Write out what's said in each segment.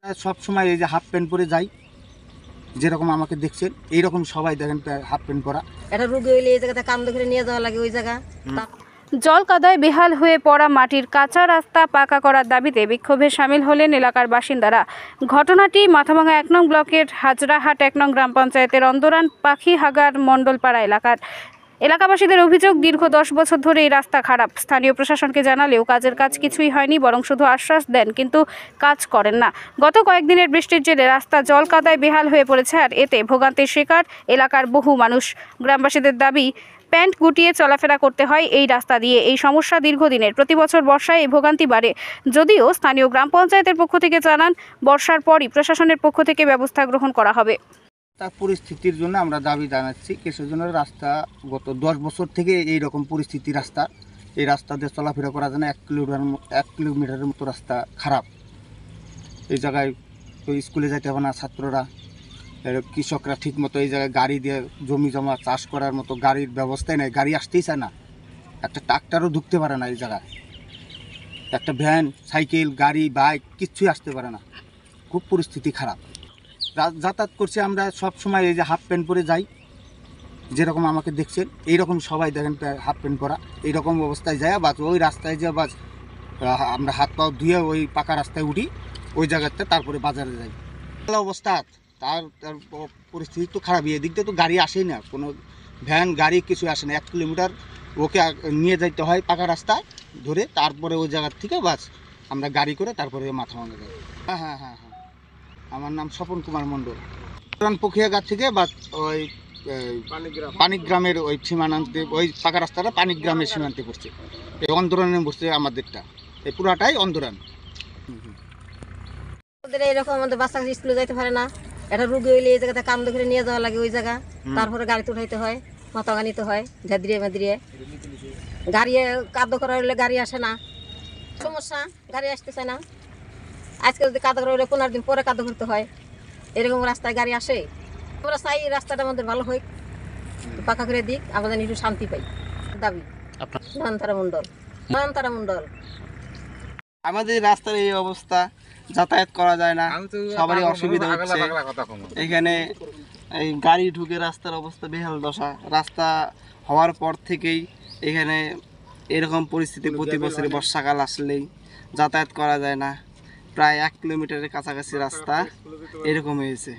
সব সময় এই যে হাফ প্যান্ট পরে যাই, যেরকম আমাকে দেখছেন এইরকম সবাই দেখেন হাফ প্যান্ট পরা। এটা রোগী হইলে এই জায়গাতে কাম ধরে নিয়ে যাওয়া লাগে ওই জায়গা। জল কাদায় বেহাল হয়ে পড়া মাটির কাঁচা রাস্তা পাকা করার দাবিতে বিক্ষোভে সামিল হলেন এলাকার বাসিন্দারা। ঘটনাটি মাথাভাঙা 1 নং ব্লকের হাজরাহাট 1 নং গ্রাম পঞ্চায়েতের অন্দরান পাখিহাগার মণ্ডলপাড়া এলাকাবাসীদের অভিযোগ, দীর্ঘ 10 বছর ধরে এই রাস্তা খারাপ। স্থানীয় প্রশাসনকে জানালেও কাজের কাজ কিছুই হয়নি, বরং শুধু আশ্বাস দেন কিন্তু কাজ করেন না। গত কয়েকদিনের বৃষ্টির জেরে রাস্তা জল কাদায় বেহাল হয়ে পড়েছে, আর এতে ভোগান্তির শিকার এলাকার বহু মানুষ। গ্রামবাসীদের দাবি, প্যান্ট গুটিয়ে চলাফেরা করতে হয় এই রাস্তা দিয়ে। এই সমস্যা দীর্ঘদিনের, প্রতি বছর বর্ষায় এই ভোগান্তি বাড়ে। যদিও স্থানীয় গ্রাম পঞ্চায়েতের পক্ষ থেকে জানান, বর্ষার পরই প্রশাসনের পক্ষ থেকে ব্যবস্থা গ্রহণ করা হবে। তার পরিস্থিতির জন্য আমরা দাবি জানাচ্ছি। কিসের জন্য? রাস্তা গত 10 বছর থেকে এই রকম পরিস্থিতি। এই রাস্তা দিয়ে চলাফেরা করা যায় না। 1 কিলোমিটারের মতো রাস্তা খারাপ। এই জায়গায় স্কুলে যাইতে হবে না ছাত্ররা, কৃষকরা ঠিক মতো এই জায়গায় গাড়ি দিয়ে জমি জমা চাষ করার মতো গাড়ির ব্যবস্থাই নেই। গাড়ি আসতেই চায় না, একটা ট্রাক্টরও ঢুকতে পারে না এই জায়গায়। একটা ভ্যান, সাইকেল, গাড়ি, বাইক কিচ্ছুই আসতে পারে না। খুব পরিস্থিতি খারাপ। যাতায়াত করছি আমরা সব সময় এই যে হাফ প্যান্ট পরে যাই, যেরকম আমাকে দেখছেন এইরকম সবাই দেখেন হাফ প্যান্ট পরা। এইরকম অবস্থায় যায় বাস ওই রাস্তায় যে বাস আমরা হাত পাও ধুয়ে ওই পাকা রাস্তায় উঠি, ওই জায়গাতে তারপরে বাজারে যাই। অবস্থা তার পরিস্থিতি তো খারাপ। এদিক দিয়ে তো গাড়ি আসেই না, কোনো ভ্যান গাড়ি কিছু আসে না। 1 কিলোমিটার ওকে নিয়ে যাইতে হয় পাকা রাস্তায় ধরে, তারপরে ওই জায়গার থেকে বাস আমরা গাড়ি করে তারপরে মাথাভাঙা যাই। হ্যাঁ হ্যাঁ হ্যাঁ হ্যাঁ, আমার নাম স্বপন কুমার মণ্ডল। পুখিয়াঘাট থেকে বা ওই পানিগ্রামের ওই সীমানান্তে, ওই পাকা রাস্তাটা পানিগ্রামের সীমান্তে পড়ছে। এই অন্দরানে বসছে আমাদেরটা, এই পুরাটাই অন্দরান। এরকম আমাদের বাচ্চা স্কুলে যাইতে পারে না। এটা রোগী হইলে এই জায়গাতে কাম ধরে নিয়ে যাওয়া লাগে ওই জায়গা। তারপরে গাড়িতে উঠাইতে হয়, মাথাভাঙা নিতে হয় ঝাঁদ্রিয়ে মাদ্রিয়ে। গাড়ি কাদো করা হইলে গাড়ি আসে না, সমস্যা, গাড়ি আসতে চায় না। আজকে যদি কাদো করা হইলে 15 দিন পরে কাদো করতে হয়। এরকম রাস্তায় গাড়ি আসে। আমরা চাই রাস্তাটা আমাদের ভালো হোক, পাকা করে দিক, আমাদের একটু শান্তি পাই। দাবি নয়নতারা মণ্ডল। আমাদের রাস্তার এই অবস্থা, যাতায়াত করা যায় না, সবারই অসুবিধা হচ্ছে। এখানে এই গাড়ি ঢুকে রাস্তার অবস্থা বেহাল দশা। রাস্তা হওয়ার পর থেকেই এখানে এরকম পরিস্থিতি। প্রতি বছরে বর্ষাকাল আসলেই যাতায়াত করা যায় না। প্রায় 1 কিলোমিটারের কাছাকাছি রাস্তা এরকম হয়েছে।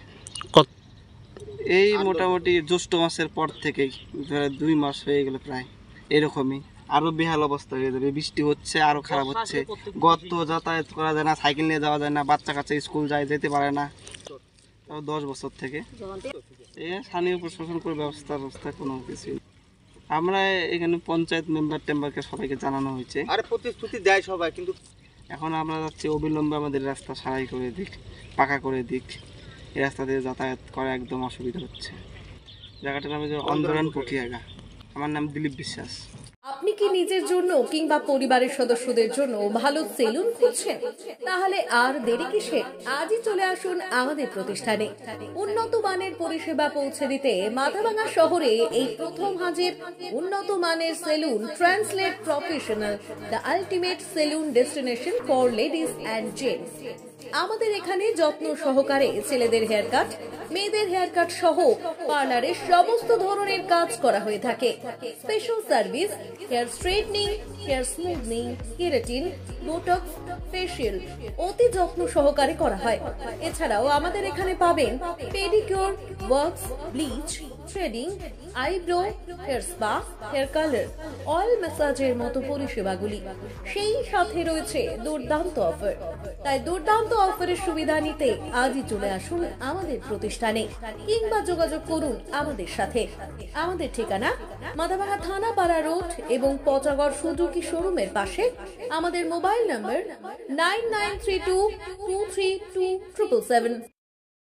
এই মোটামুটি জ্যৈষ্ঠ মাসের পর থেকেই 2 মাস হয়ে গেল প্রায় এরকমই। আরো বেহাল অবস্থা হয়ে যাবে, বৃষ্টি হচ্ছে আরো খারাপ হচ্ছে। গর্ত, যাতায়াত করা যায় না, সাইকেল নিয়ে যাওয়া যায় না, বাচ্চা কাচ্চা স্কুল যেতে পারে না। 10 বছর থেকে স্থানীয় প্রশাসন করে ব্যবস্থা কোনো কিছু। আমরা এখানে পঞ্চায়েত মেম্বারকে সবাইকে জানানো হয়েছে, আর প্রতিশ্রুতি দেয় সবাই, কিন্তু এখন আমরা যাচ্ছি অবিলম্বে আমাদের রাস্তা সারাই করে দিক, পাকা করে দিক। এই রাস্তা দিয়ে যাতায়াত করা একদম অসুবিধা হচ্ছে। জায়গাটার নাম হচ্ছে অন্দরান পুখিয়াঘাট। আমার নাম দিলীপ বিশ্বাস। আপনি কি নিজের জন্য কিংবা পরিবারের সদস্যদের জন্য ভালো সেলুন খুঁজছেন? তাহলে আর দেরি কিসের? আজই চলে আসুন আমাদের প্রতিষ্ঠানে। উন্নত মানের পরিষেবা পৌঁছে দিতে মাথাভাঙা শহরে এই প্রথম হাজির উন্নত মানের salon translate professional, the ultimate salon destination for ladies and gents. আমাদের এখানে যত্ন সহকারে ছেলেদের হেয়ার কাট, মেয়েদের হেয়ার কাট সহ পার্লারের সমস্ত ধরনের কাজ করা হয়ে থাকে। Special service, hair straightening, hair smoothing, keratin, botox, facial অতি যত্ন সহকারে করা হয়। এছাড়াও আমাদের এখানে পাবেন pedicure, wax, bleach, threading, eyebrow, hair spa, hair colour, oil ম্যাসাজের মতো পরিষেবাগুলি। সেই সাথে রয়েছে দুর্দান্ত অফার। তাই দুর্দান্ত অফারের সুবিধা নিতে আজই চলে আসুন আমাদের প্রতিষ্ঠানে কিংবা যোগাযোগ করুন আমাদের সাথে। আমাদের ঠিকানা মাথাভাঙা থানাপাড়া রোড এবং পচাগড় সুজুকি শোরুমের পাশে। আমাদের মোবাইল নম্বর 9932232777।